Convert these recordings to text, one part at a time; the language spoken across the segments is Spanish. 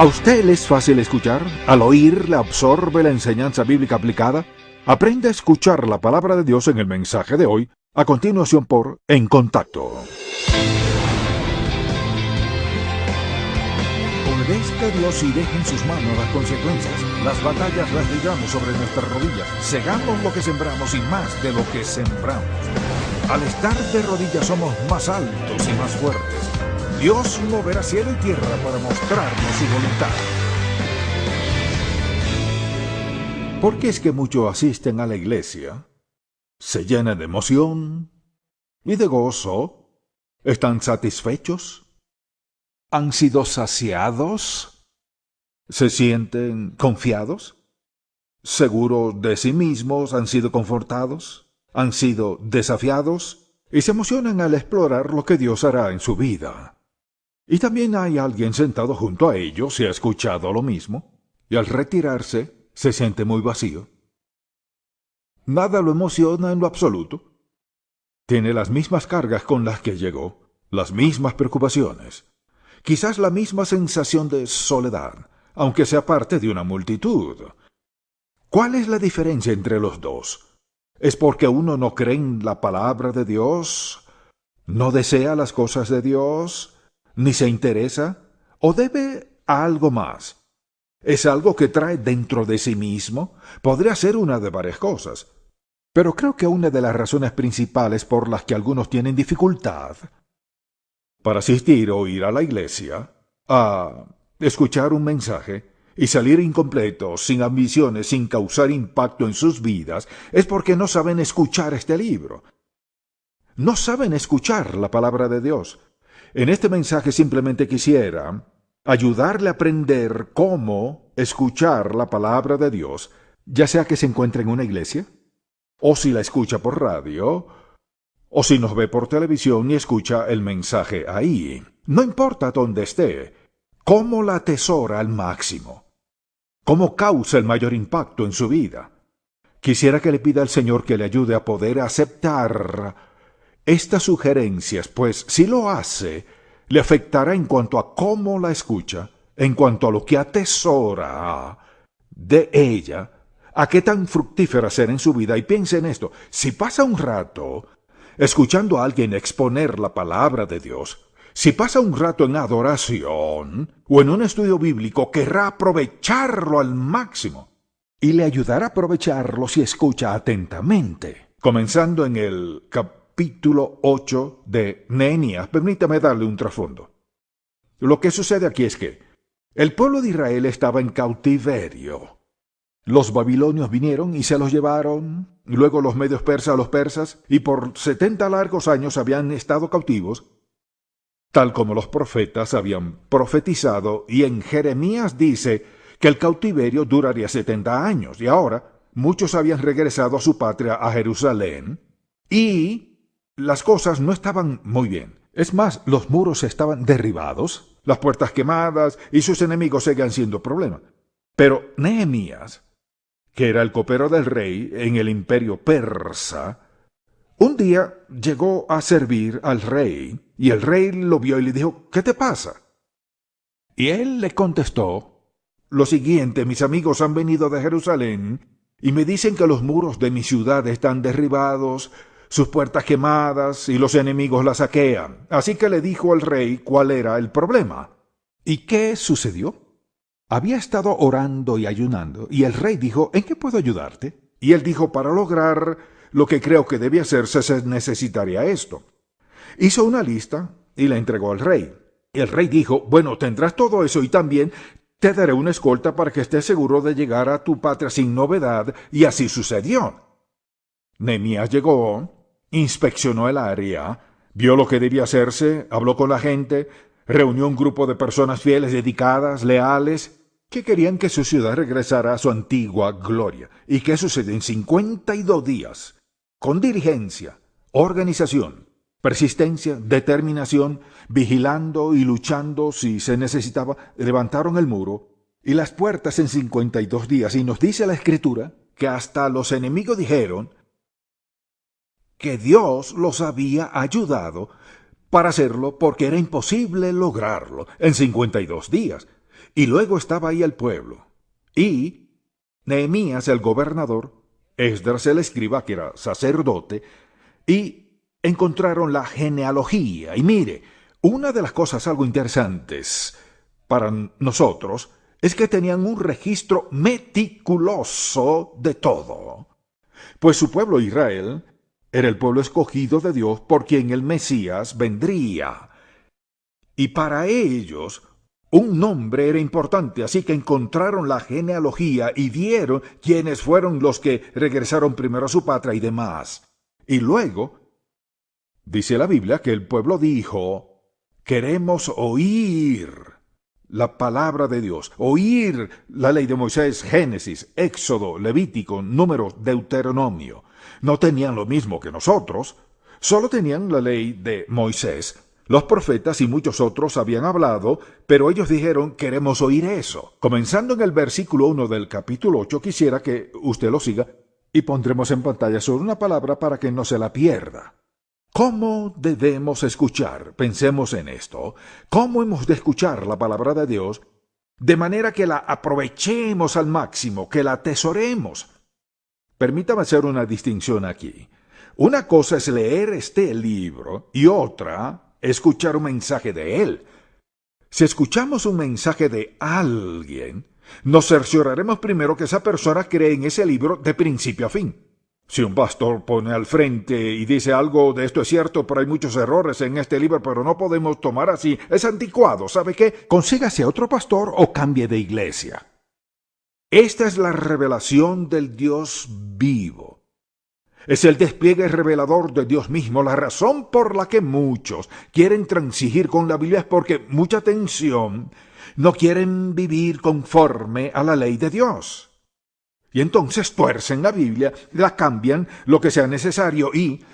¿A usted le es fácil escuchar? ¿Al oír le absorbe la enseñanza bíblica aplicada? Aprende a escuchar la palabra de Dios en el mensaje de hoy, a continuación por En Contacto. Obedezca a Dios y deje en sus manos las consecuencias. Las batallas las libramos sobre nuestras rodillas. Segamos lo que sembramos y más de lo que sembramos. Al estar de rodillas somos más altos y más fuertes. Dios moverá cielo y tierra para mostrarnos su voluntad. ¿Por qué es que muchos asisten a la iglesia? ¿Se llenan de emoción y de gozo? ¿Están satisfechos? ¿Han sido saciados? ¿Se sienten confiados? ¿Seguros de sí mismos? ¿Han sido confortados? ¿Han sido desafiados? Y se emocionan al explorar lo que Dios hará en su vida. Y también hay alguien sentado junto a ellos y ha escuchado lo mismo, y al retirarse se siente muy vacío. Nada lo emociona en lo absoluto. Tiene las mismas cargas con las que llegó, las mismas preocupaciones, quizás la misma sensación de soledad, aunque sea parte de una multitud. ¿Cuál es la diferencia entre los dos? ¿Es porque uno no cree en la palabra de Dios? ¿No desea las cosas de Dios? ¿Ni se interesa? ¿O debe a algo más? ¿Es algo que trae dentro de sí mismo? Podría ser una de varias cosas. Pero creo que una de las razones principales por las que algunos tienen dificultad para asistir o ir a la iglesia, a escuchar un mensaje y salir incompletos, sin ambiciones, sin causar impacto en sus vidas, es porque no saben escuchar este libro. No saben escuchar la palabra de Dios. En este mensaje simplemente quisiera ayudarle a aprender cómo escuchar la palabra de Dios, ya sea que se encuentre en una iglesia, o si la escucha por radio, o si nos ve por televisión y escucha el mensaje ahí. No importa dónde esté, cómo la atesora al máximo, cómo causa el mayor impacto en su vida. Quisiera que le pida al Señor que le ayude a poder aceptar estas sugerencias, pues si lo hace, le afectará en cuanto a cómo la escucha, en cuanto a lo que atesora de ella, a qué tan fructífera será en su vida. Y piense en esto, si pasa un rato escuchando a alguien exponer la palabra de Dios, si pasa un rato en adoración o en un estudio bíblico, querrá aprovecharlo al máximo y le ayudará a aprovecharlo si escucha atentamente. Comenzando en el capítulo 8 de Nehemías, permítame darle un trasfondo. Lo que sucede aquí es que el pueblo de Israel estaba en cautiverio. Los babilonios vinieron y se los llevaron, y luego los medios persas a los persas, y por 70 largos años habían estado cautivos, tal como los profetas habían profetizado, y en Jeremías dice que el cautiverio duraría 70 años, y ahora muchos habían regresado a su patria, a Jerusalén, y las cosas no estaban muy bien. Es más, los muros estaban derribados, las puertas quemadas, y sus enemigos seguían siendo problema. Pero Nehemías, que era el copero del rey en el imperio persa, un día llegó a servir al rey, y el rey lo vio y le dijo, ¿qué te pasa? Y él le contestó lo siguiente: mis amigos han venido de Jerusalén y me dicen que los muros de mi ciudad están derribados, sus puertas quemadas y los enemigos la saquean. Así que le dijo al rey cuál era el problema. ¿Y qué sucedió? Había estado orando y ayunando, y el rey dijo, ¿en qué puedo ayudarte? Y él dijo, para lograr lo que creo que debe hacerse se necesitaría esto. Hizo una lista y la entregó al rey. Y el rey dijo, bueno, tendrás todo eso y también te daré una escolta para que estés seguro de llegar a tu patria sin novedad, y así sucedió. Nehemías llegó, inspeccionó el área, vio lo que debía hacerse, habló con la gente, reunió un grupo de personas fieles, dedicadas, leales, que querían que su ciudad regresara a su antigua gloria. ¿Y qué sucede? En 52 días, con diligencia, organización, persistencia, determinación, vigilando y luchando si se necesitaba, levantaron el muro y las puertas en 52 días. Y nos dice la Escritura que hasta los enemigos dijeron que Dios los había ayudado para hacerlo porque era imposible lograrlo en 52 días. Y luego estaba ahí el pueblo. Y Nehemías, el gobernador, Esdras, el escriba, que era sacerdote, y encontraron la genealogía. Y mire, una de las cosas algo interesantes para nosotros es que tenían un registro meticuloso de todo. Pues su pueblo Israel era el pueblo escogido de Dios por quien el Mesías vendría. Y para ellos un nombre era importante, así que encontraron la genealogía y vieron quiénes fueron los que regresaron primero a su patria y demás. Y luego, dice la Biblia que el pueblo dijo, queremos oír la palabra de Dios, oír la ley de Moisés, Génesis, Éxodo, Levítico, Números, Deuteronomio. No tenían lo mismo que nosotros, solo tenían la ley de Moisés. Los profetas y muchos otros habían hablado, pero ellos dijeron, queremos oír eso. Comenzando en el versículo 1 del capítulo 8, quisiera que usted lo siga, y pondremos en pantalla solo una palabra para que no se la pierda. ¿Cómo debemos escuchar? Pensemos en esto. ¿Cómo hemos de escuchar la palabra de Dios de manera que la aprovechemos al máximo, que la atesoremos? Permítame hacer una distinción aquí. Una cosa es leer este libro y otra escuchar un mensaje de él. Si escuchamos un mensaje de alguien, nos cercioraremos primero que esa persona cree en ese libro de principio a fin. Si un pastor pone al frente y dice algo de esto es cierto, pero hay muchos errores en este libro, pero no podemos tomar así, es anticuado, ¿sabe qué? Consígase a otro pastor o cambie de iglesia. Esta es la revelación del Dios vivo. Es el despliegue revelador de Dios mismo. La razón por la que muchos quieren transigir con la Biblia es porque, mucha atención, no quieren vivir conforme a la ley de Dios. Y entonces tuercen la Biblia, la cambian lo que sea necesario y,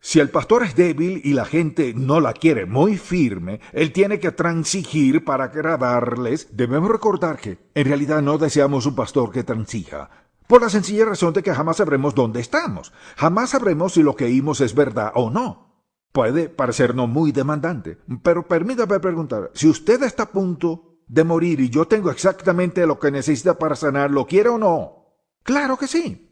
si el pastor es débil y la gente no la quiere muy firme, él tiene que transigir para agradarles. Debemos recordar que en realidad no deseamos un pastor que transija, por la sencilla razón de que jamás sabremos dónde estamos. Jamás sabremos si lo que oímos es verdad o no. Puede parecernos muy demandante, pero permítame preguntar, si usted está a punto de morir y yo tengo exactamente lo que necesita para sanar, ¿lo quiere o no? ¡Claro que sí!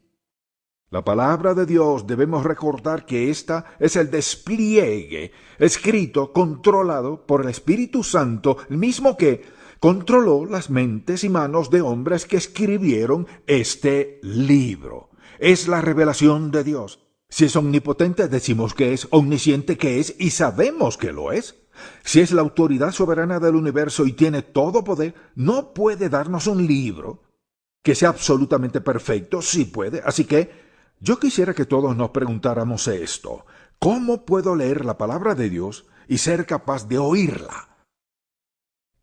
La palabra de Dios, debemos recordar que esta es el despliegue escrito, controlado por el Espíritu Santo, el mismo que controló las mentes y manos de hombres que escribieron este libro. Es la revelación de Dios. Si es omnipotente, decimos que es, omnisciente que es, y sabemos que lo es. Si es la autoridad soberana del universo y tiene todo poder, no puede darnos un libro que sea absolutamente perfecto. Sí puede. Así que yo quisiera que todos nos preguntáramos esto. ¿Cómo puedo leer la palabra de Dios y ser capaz de oírla?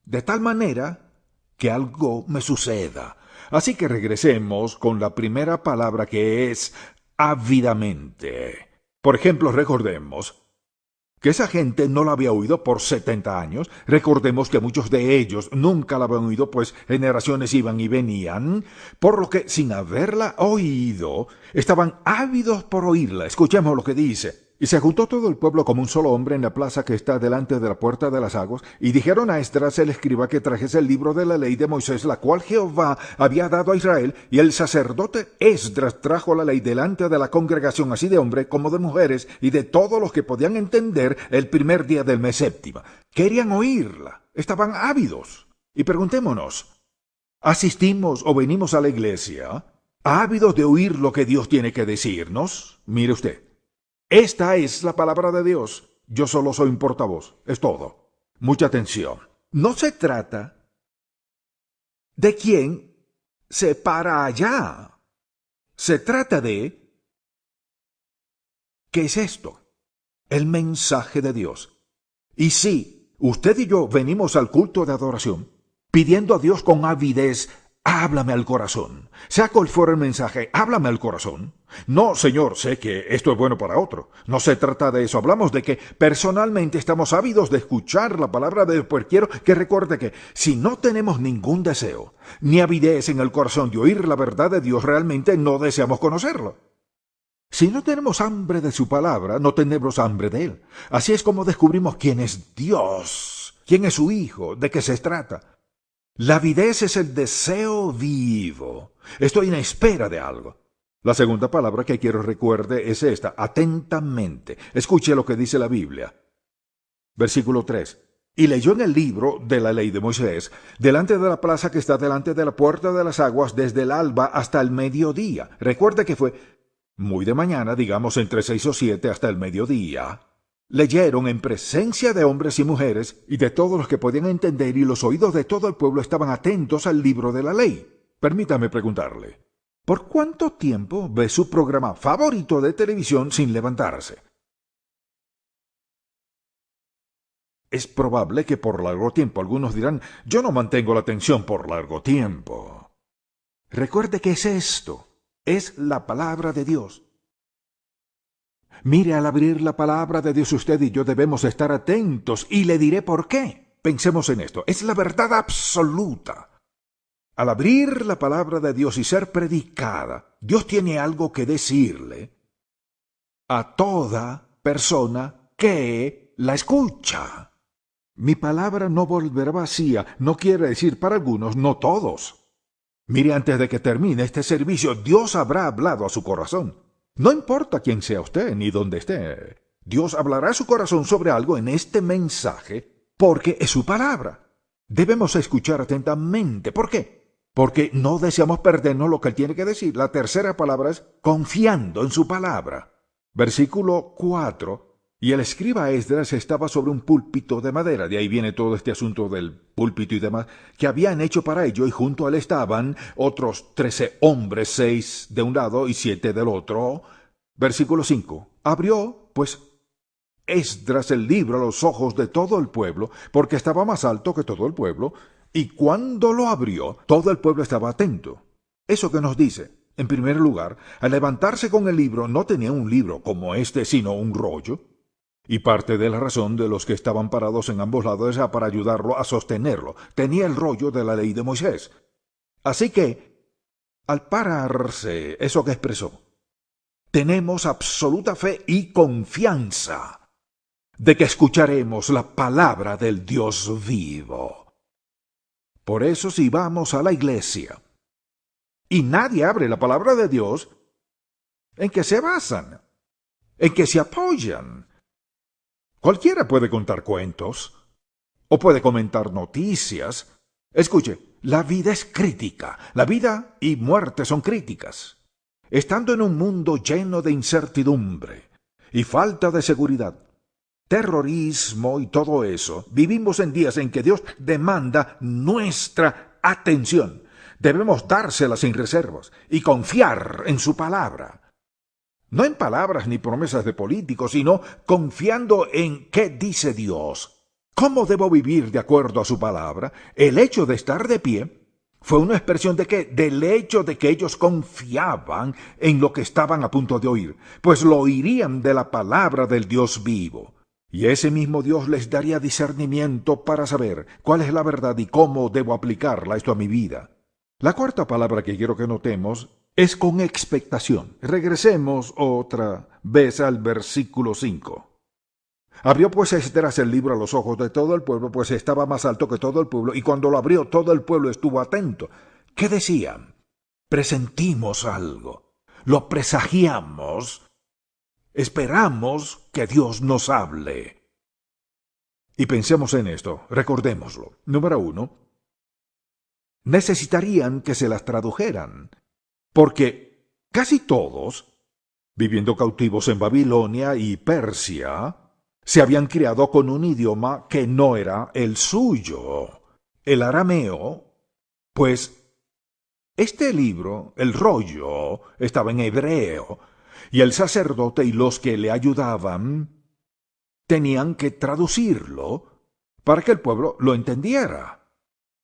De tal manera que algo me suceda. Así que regresemos con la primera palabra, que es ávidamente. Por ejemplo, recordemos que esa gente no la había oído por 70 años. Recordemos que muchos de ellos nunca la habían oído, pues generaciones iban y venían, por lo que sin haberla oído, estaban ávidos por oírla. Escuchemos lo que dice. Y se juntó todo el pueblo como un solo hombre en la plaza que está delante de la puerta de las aguas, y dijeron a Esdras el escriba que trajese el libro de la ley de Moisés, la cual Jehová había dado a Israel, y el sacerdote Esdras trajo la ley delante de la congregación, así de hombres como de mujeres, y de todos los que podían entender, el primer día del mes séptimo. Querían oírla, estaban ávidos. Y preguntémonos, ¿asistimos o venimos a la iglesia ávidos de oír lo que Dios tiene que decirnos? Mire usted. Esta es la palabra de Dios. Yo solo soy un portavoz. Es todo. Mucha atención. No se trata de quién se para allá. Se trata de ¿qué es esto? El mensaje de Dios. Y sí, usted y yo venimos al culto de adoración pidiendo a Dios con avidez, háblame al corazón. Sea cual fuera el mensaje, háblame al corazón. No, Señor, sé que esto es bueno para otro. No se trata de eso. Hablamos de que personalmente estamos ávidos de escuchar la palabra de Dios. Pues quiero que recuerde que si no tenemos ningún deseo, ni avidez en el corazón de oír la verdad de Dios, realmente no deseamos conocerlo. Si no tenemos hambre de su palabra, no tendremos hambre de Él. Así es como descubrimos quién es Dios, quién es su Hijo, de qué se trata. La avidez es el deseo vivo. Estoy en espera de algo. La segunda palabra que quiero recuerde es esta, atentamente. Escuche lo que dice la Biblia. Versículo 3. Y leyó en el libro de la ley de Moisés, delante de la plaza que está delante de la puerta de las aguas, desde el alba hasta el mediodía. Recuerde que fue muy de mañana, digamos entre 6 o 7 hasta el mediodía. Leyeron en presencia de hombres y mujeres y de todos los que podían entender, y los oídos de todo el pueblo estaban atentos al libro de la ley. Permítame preguntarle, ¿por cuánto tiempo ve su programa favorito de televisión sin levantarse? Es probable que por largo tiempo. Algunos dirán, yo no mantengo la atención por largo tiempo. Recuerde que es esto, es la palabra de Dios. Mire, al abrir la palabra de Dios, usted y yo debemos estar atentos, y le diré por qué. Pensemos en esto, es la verdad absoluta. Al abrir la palabra de Dios y ser predicada, Dios tiene algo que decirle a toda persona que la escucha. Mi palabra no volverá vacía, no quiere decir para algunos, no todos. Mire, antes de que termine este servicio, Dios habrá hablado a su corazón. No importa quién sea usted ni dónde esté. Dios hablará a su corazón sobre algo en este mensaje porque es su palabra. Debemos escuchar atentamente. ¿Por qué? Porque no deseamos perdernos lo que Él tiene que decir. La tercera palabra es confiando en su palabra. Versículo 4. Y el escriba Esdras estaba sobre un púlpito de madera, de ahí viene todo este asunto del púlpito y demás, que habían hecho para ello, y junto a él estaban otros 13 hombres, 6 de un lado y 7 del otro. Versículo 5. Abrió, pues, Esdras el libro a los ojos de todo el pueblo, porque estaba más alto que todo el pueblo, y cuando lo abrió, todo el pueblo estaba atento. ¿Eso qué nos dice? En primer lugar, al levantarse con el libro, no tenía un libro como este, sino un rollo. Y parte de la razón de los que estaban parados en ambos lados era para ayudarlo a sostenerlo. Tenía el rollo de la ley de Moisés. Así que, al pararse, eso que expresó, tenemos absoluta fe y confianza de que escucharemos la palabra del Dios vivo. Por eso, si vamos a la iglesia y nadie abre la palabra de Dios, ¿en qué se basan? ¿En qué se apoyan? Cualquiera puede contar cuentos o puede comentar noticias. Escuche, la vida es crítica. La vida y muerte son críticas. Estando en un mundo lleno de incertidumbre y falta de seguridad, terrorismo y todo eso, vivimos en días en que Dios demanda nuestra atención. Debemos dársela sin reservas y confiar en su palabra. No en palabras ni promesas de políticos, sino confiando en qué dice Dios. ¿Cómo debo vivir de acuerdo a su palabra? El hecho de estar de pie fue una expresión de qué? Del hecho de que ellos confiaban en lo que estaban a punto de oír, pues lo oirían de la palabra del Dios vivo. Y ese mismo Dios les daría discernimiento para saber cuál es la verdad y cómo debo aplicarla esto a mi vida. La cuarta palabra que quiero que notemos es con expectación. Regresemos otra vez al versículo 5. Abrió pues Esdras el libro a los ojos de todo el pueblo, pues estaba más alto que todo el pueblo, y cuando lo abrió todo el pueblo estuvo atento. ¿Qué decían? Presentimos algo, lo presagiamos, esperamos que Dios nos hable. Y pensemos en esto, recordémoslo. Número 1. Necesitarían que se las tradujeran, porque casi todos, viviendo cautivos en Babilonia y Persia, se habían criado con un idioma que no era el suyo, el arameo, pues este libro, el rollo, estaba en hebreo, y el sacerdote y los que le ayudaban tenían que traducirlo para que el pueblo lo entendiera.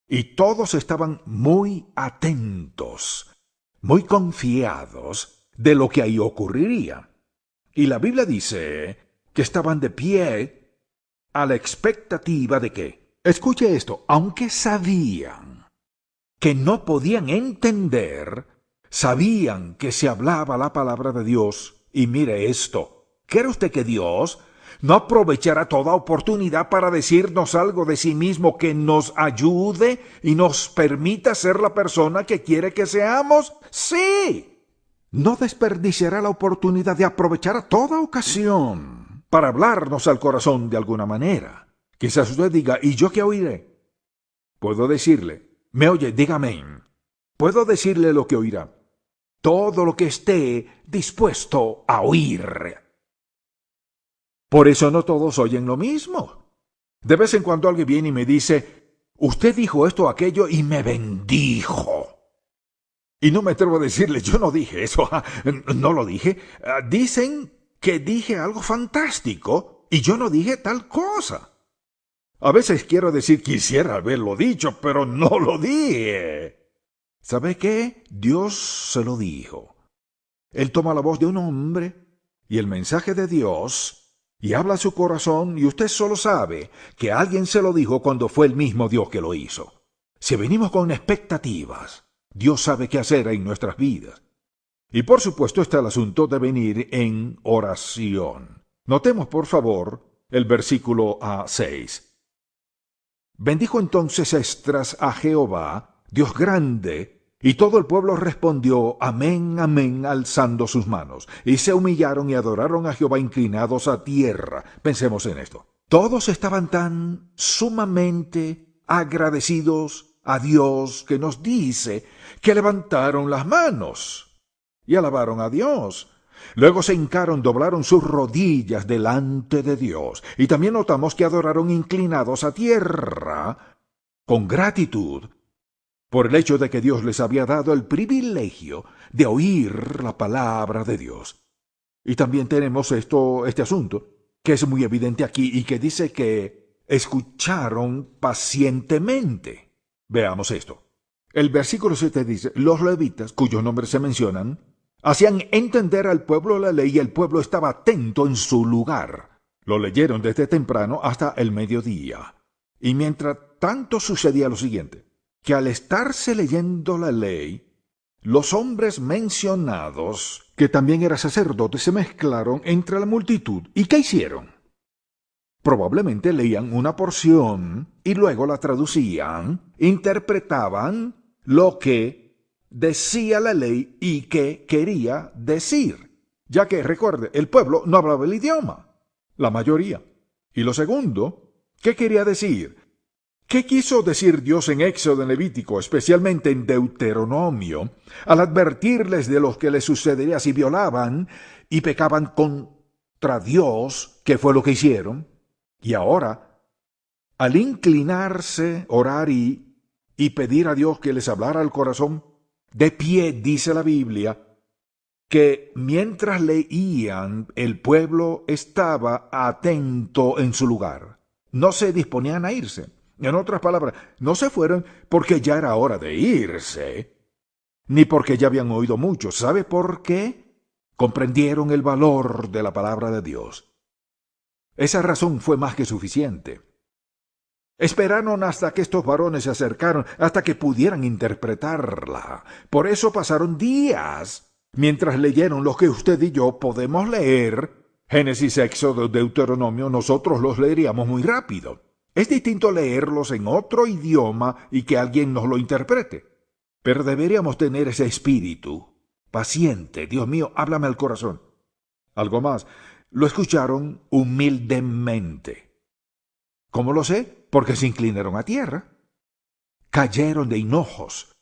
Y todos estaban muy atentos, muy confiados de lo que ahí ocurriría. Y la Biblia dice que estaban de pie a la expectativa de que, escuche esto, aunque sabían que no podían entender, sabían que se hablaba la palabra de Dios. Y mire esto, ¿quiere usted que Dios ¿No aprovechará toda oportunidad para decirnos algo de sí mismo que nos ayude y nos permita ser la persona que quiere que seamos? Sí. No desperdiciará la oportunidad de aprovechar a toda ocasión para hablarnos al corazón de alguna manera. Quizás usted diga, ¿y yo qué oiré? Puedo decirle, ¿me oye? Dígame. Puedo decirle lo que oirá. Todo lo que esté dispuesto a oír. Por eso no todos oyen lo mismo. De vez en cuando alguien viene y me dice, usted dijo esto o aquello y me bendijo. Y no me atrevo a decirle, yo no dije eso, no lo dije. Dicen que dije algo fantástico y yo no dije tal cosa. A veces quiero decir, quisiera haberlo dicho, pero no lo dije. ¿Sabe qué? Dios se lo dijo. Él toma la voz de un hombre y el mensaje de Dios y habla a su corazón y usted solo sabe que alguien se lo dijo cuando fue el mismo Dios que lo hizo. Si venimos con expectativas, Dios sabe qué hacer en nuestras vidas. Y por supuesto está el asunto de venir en oración. Notemos por favor el versículo 6. Bendijo entonces Esdras a Jehová, Dios grande, y todo el pueblo respondió, amén, amén, alzando sus manos. Y se humillaron y adoraron a Jehová inclinados a tierra. Pensemos en esto. Todos estaban tan sumamente agradecidos a Dios que nos dice que levantaron las manos y alabaron a Dios. Luego se hincaron, doblaron sus rodillas delante de Dios. Y también notamos que adoraron inclinados a tierra con gratitud por el hecho de que Dios les había dado el privilegio de oír la palabra de Dios. Y también tenemos este asunto, que es muy evidente aquí y que dice que escucharon pacientemente. Veamos esto. El versículo 7 dice, los levitas, cuyos nombres se mencionan, hacían entender al pueblo la ley y el pueblo estaba atento en su lugar. Lo leyeron desde temprano hasta el mediodía. Y mientras tanto sucedía lo siguiente, que al estarse leyendo la ley, los hombres mencionados, que también eran sacerdotes, se mezclaron entre la multitud. ¿Y qué hicieron? Probablemente leían una porción y luego la traducían, interpretaban lo que decía la ley y qué quería decir, ya que, recuerde, el pueblo no hablaba el idioma, la mayoría. Y lo segundo, ¿qué quería decir? ¿Qué quiso decir Dios en Éxodo, en Levítico, especialmente en Deuteronomio, al advertirles de lo que les sucedería si violaban y pecaban contra Dios, que fue lo que hicieron? Y ahora, al inclinarse, orar y pedir a Dios que les hablara al corazón, de pie, dice la Biblia, que mientras leían, el pueblo estaba atento en su lugar. No se disponían a irse. En otras palabras, no se fueron porque ya era hora de irse, ni porque ya habían oído mucho. ¿Sabe por qué? Comprendieron el valor de la palabra de Dios. Esa razón fue más que suficiente. Esperaron hasta que estos varones se acercaron, hasta que pudieran interpretarla. Por eso pasaron días mientras leyeron lo que usted y yo podemos leer. Génesis, Éxodo, Deuteronomio, nosotros los leeríamos muy rápido. Es distinto leerlos en otro idioma y que alguien nos lo interprete. Pero deberíamos tener ese espíritu paciente. Dios mío, háblame al corazón. Algo más. Lo escucharon humildemente. ¿Cómo lo sé? Porque se inclinaron a tierra. Cayeron de hinojos,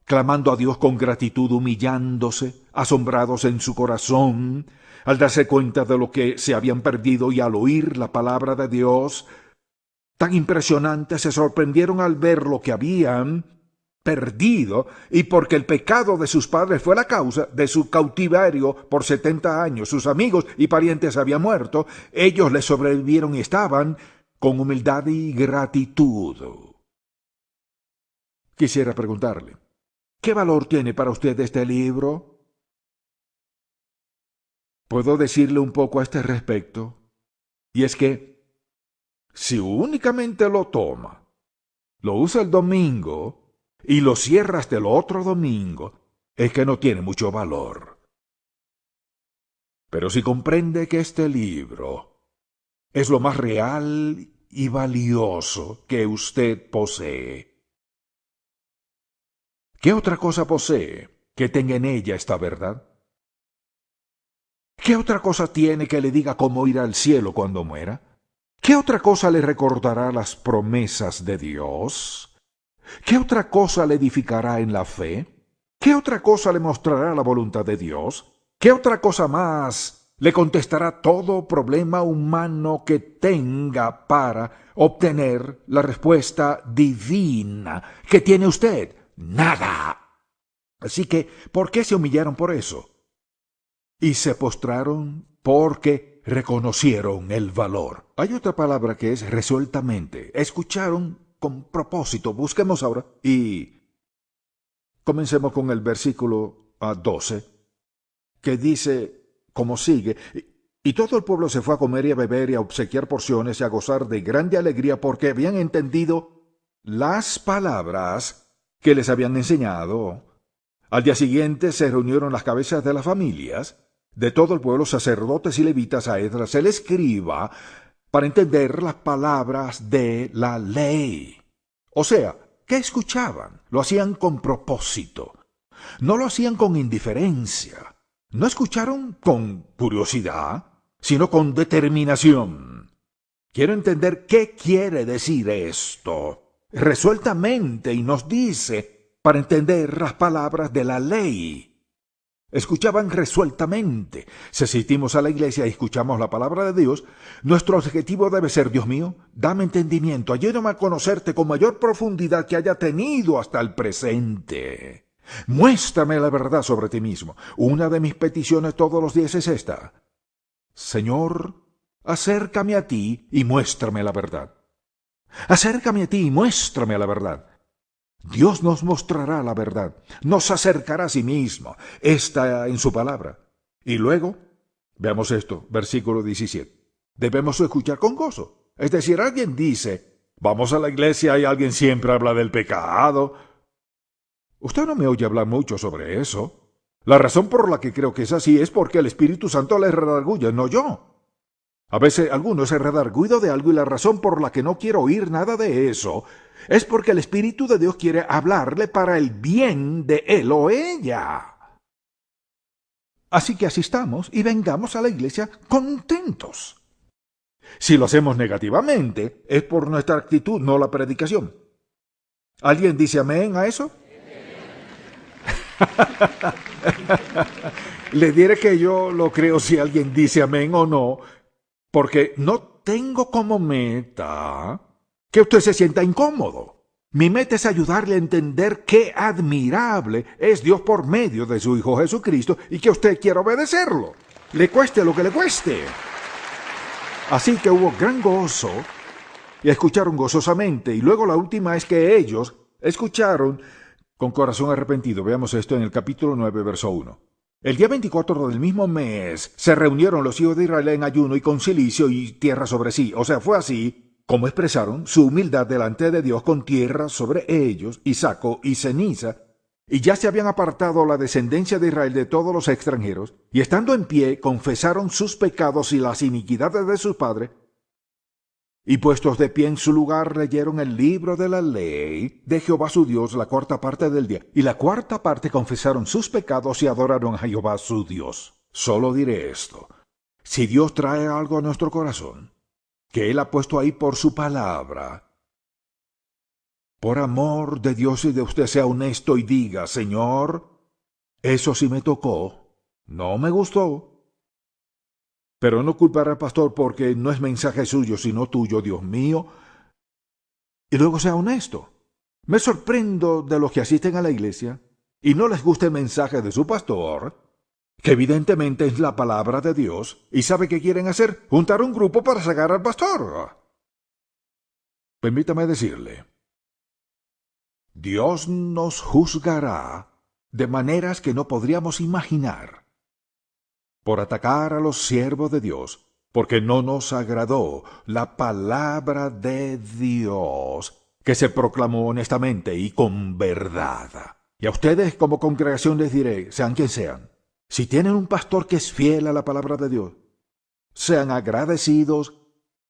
clamando a Dios con gratitud, humillándose, asombrados en su corazón, al darse cuenta de lo que se habían perdido y al oír la palabra de Dios. Tan impresionantes se sorprendieron al ver lo que habían perdido, y porque el pecado de sus padres fue la causa de su cautiverio por 70 años. Sus amigos y parientes habían muerto, ellos les sobrevivieron y estaban con humildad y gratitud. Quisiera preguntarle, ¿qué valor tiene para usted este libro? ¿Puedo decirle un poco a este respecto? Y es que, si únicamente lo toma, lo usa el domingo y lo cierra hasta el otro domingo, es que no tiene mucho valor. Pero si comprende que este libro es lo más real y valioso que usted posee. ¿Qué otra cosa posee que tenga en ella esta verdad? ¿Qué otra cosa tiene que le diga cómo ir al cielo cuando muera? ¿Qué otra cosa le recordará las promesas de Dios? ¿Qué otra cosa le edificará en la fe? ¿Qué otra cosa le mostrará la voluntad de Dios? ¿Qué otra cosa más le contestará todo problema humano que tenga para obtener la respuesta divina que tiene usted? Nada. Así que, ¿por qué se humillaron por eso? Y se postraron porque reconocieron el valor. Hay otra palabra que es resueltamente. Escucharon con propósito. Busquemos ahora y comencemos con el versículo 12, que dice como sigue: y todo el pueblo se fue a comer y a beber y a obsequiar porciones y a gozar de grande alegría porque habían entendido las palabras que les habían enseñado. Al día siguiente se reunieron las cabezas de las familias de todo el pueblo, sacerdotes y levitas, a Esdras el escriba, para entender las palabras de la ley. O sea, ¿qué escuchaban? Lo hacían con propósito. No lo hacían con indiferencia. No escucharon con curiosidad, sino con determinación. Quiero entender qué quiere decir esto resueltamente, y nos dice para entender las palabras de la ley. Escuchaban resueltamente. Si asistimos a la iglesia y escuchamos la palabra de Dios, nuestro objetivo debe ser: Dios mío, dame entendimiento, ayúdame a conocerte con mayor profundidad que haya tenido hasta el presente. Muéstrame la verdad sobre ti mismo. Una de mis peticiones todos los días es esta: Señor, acércame a ti y muéstrame la verdad. Acércame a ti y muéstrame la verdad. Dios nos mostrará la verdad, nos acercará a sí mismo. Está en su palabra. Y luego, veamos esto, versículo 17. Debemos escuchar con gozo. Es decir, alguien dice: vamos a la iglesia y alguien siempre habla del pecado. Usted no me oye hablar mucho sobre eso. La razón por la que creo que es así es porque el Espíritu Santo le redarguye, no yo. A veces alguno es redarguido de algo y la razón por la que no quiero oír nada de eso es porque el Espíritu de Dios quiere hablarle para el bien de él o ella. Así que asistamos y vengamos a la iglesia contentos. Si lo hacemos negativamente, es por nuestra actitud, no la predicación. ¿Alguien dice amén a eso? Le diré que yo lo creo si alguien dice amén o no, porque no tengo como meta que usted se sienta incómodo. Mi meta es ayudarle a entender qué admirable es Dios por medio de su Hijo Jesucristo y que usted quiera obedecerlo, le cueste lo que le cueste. Así que hubo gran gozo y escucharon gozosamente. Y luego la última es que ellos escucharon con corazón arrepentido. Veamos esto en el capítulo 9, verso 1. El día 24 del mismo mes se reunieron los hijos de Israel en ayuno y con cilicio y tierra sobre sí. O sea, fue así como expresaron su humildad delante de Dios, con tierra sobre ellos y saco y ceniza. Y ya se habían apartado la descendencia de Israel de todos los extranjeros, y estando en pie confesaron sus pecados y las iniquidades de sus padres, y puestos de pie en su lugar leyeron el libro de la ley de Jehová su Dios la cuarta parte del día, y la cuarta parte confesaron sus pecados y adoraron a Jehová su Dios. Solo diré esto: si Dios trae algo a nuestro corazón, que Él ha puesto ahí por su palabra, por amor de Dios y de usted, sea honesto y diga: Señor, eso sí me tocó, no me gustó. Pero no culpar al pastor porque no es mensaje suyo, sino tuyo, Dios mío. Y luego sea honesto. Me sorprendo de los que asisten a la iglesia y no les gusta el mensaje de su pastor, que evidentemente es la palabra de Dios, y ¿sabe qué quieren hacer? Juntar un grupo para sacar al pastor. Permítame decirle, Dios nos juzgará de maneras que no podríamos imaginar por atacar a los siervos de Dios, porque no nos agradó la palabra de Dios que se proclamó honestamente y con verdad. Y a ustedes como congregación les diré, sean quien sean, si tienen un pastor que es fiel a la palabra de Dios, sean agradecidos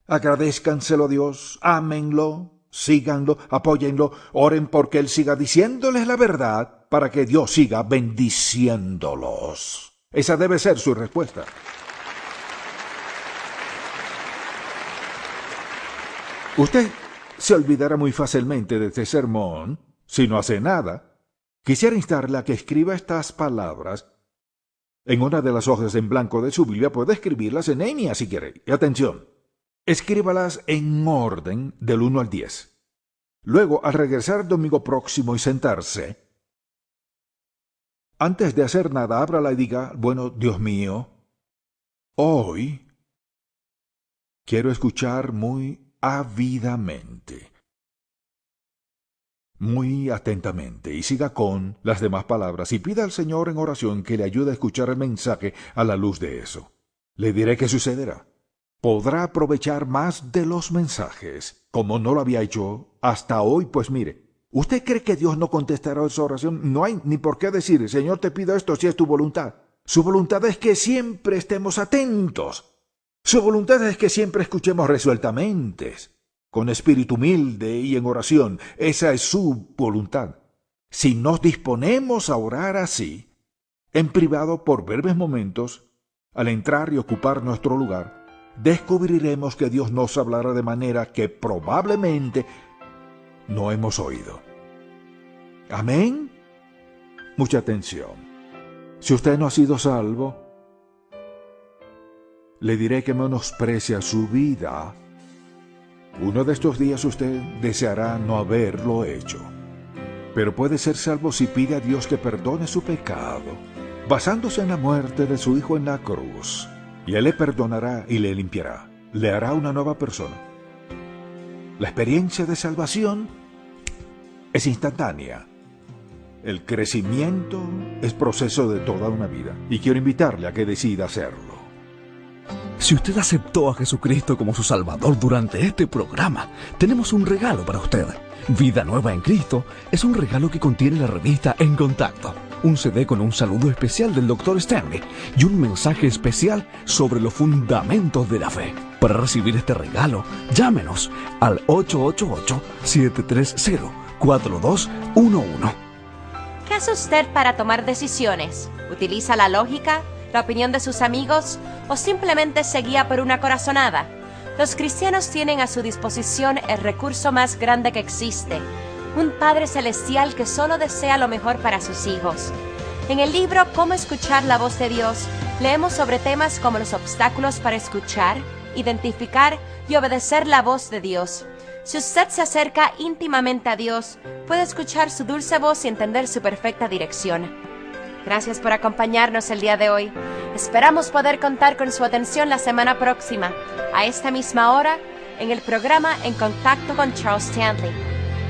Agradézcanselo a Dios, ámenlo, síganlo, apóyenlo, oren porque Él siga diciéndoles la verdad para que Dios siga bendiciéndolos. Esa debe ser su respuesta. Usted se olvidará muy fácilmente de este sermón si no hace nada. Quisiera instarle a que escriba estas palabras en una de las hojas en blanco de su Biblia. Puede escribirlas en línea si quiere. Y atención, escríbalas en orden del 1 al 10. Luego, al regresar el domingo próximo y sentarse, antes de hacer nada, ábrala y diga, bueno, Dios mío, hoy quiero escuchar muy ávidamente, muy atentamente, y siga con las demás palabras y pida al Señor en oración que le ayude a escuchar el mensaje a la luz de eso. Le diré qué sucederá. Podrá aprovechar más de los mensajes, como no lo había hecho hasta hoy. Pues mire, ¿usted cree que Dios no contestará esa oración? No hay ni por qué decir, Señor, te pido esto si es tu voluntad. Su voluntad es que siempre estemos atentos. Su voluntad es que siempre escuchemos resueltamente, con espíritu humilde y en oración. Esa es su voluntad. Si nos disponemos a orar así, en privado por breves momentos, al entrar y ocupar nuestro lugar, descubriremos que Dios nos hablará de manera que probablemente no hemos oído. ¿Amén? Mucha atención. Si usted no ha sido salvo, le diré que menosprecia su vida. Uno de estos días usted deseará no haberlo hecho. Pero puede ser salvo si pide a Dios que perdone su pecado, basándose en la muerte de su Hijo en la cruz. Y Él le perdonará y le limpiará. Le hará una nueva persona. La experiencia de salvación es instantánea. El crecimiento es proceso de toda una vida. Y quiero invitarle a que decida hacerlo. Si usted aceptó a Jesucristo como su Salvador durante este programa, tenemos un regalo para usted. Vida Nueva en Cristo es un regalo que contiene la revista En Contacto, un CD con un saludo especial del Dr. Stanley y un mensaje especial sobre los fundamentos de la fe. Para recibir este regalo, llámenos al 888-730-4211. ¿Qué hace usted para tomar decisiones? ¿Utiliza la lógica, la opinión de sus amigos o simplemente se guía por una corazonada? Los cristianos tienen a su disposición el recurso más grande que existe, un Padre Celestial que solo desea lo mejor para sus hijos. En el libro Cómo escuchar la voz de Dios, leemos sobre temas como los obstáculos para escuchar, identificar y obedecer la voz de Dios. Si usted se acerca íntimamente a Dios, puede escuchar su dulce voz y entender su perfecta dirección. Gracias por acompañarnos el día de hoy. Esperamos poder contar con su atención la semana próxima, a esta misma hora, en el programa En Contacto con Charles Stanley.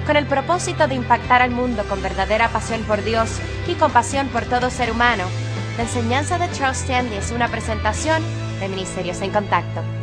Con el propósito de impactar al mundo con verdadera pasión por Dios y compasión por todo ser humano, la enseñanza de Charles Stanley es una presentación de Ministerios en Contacto.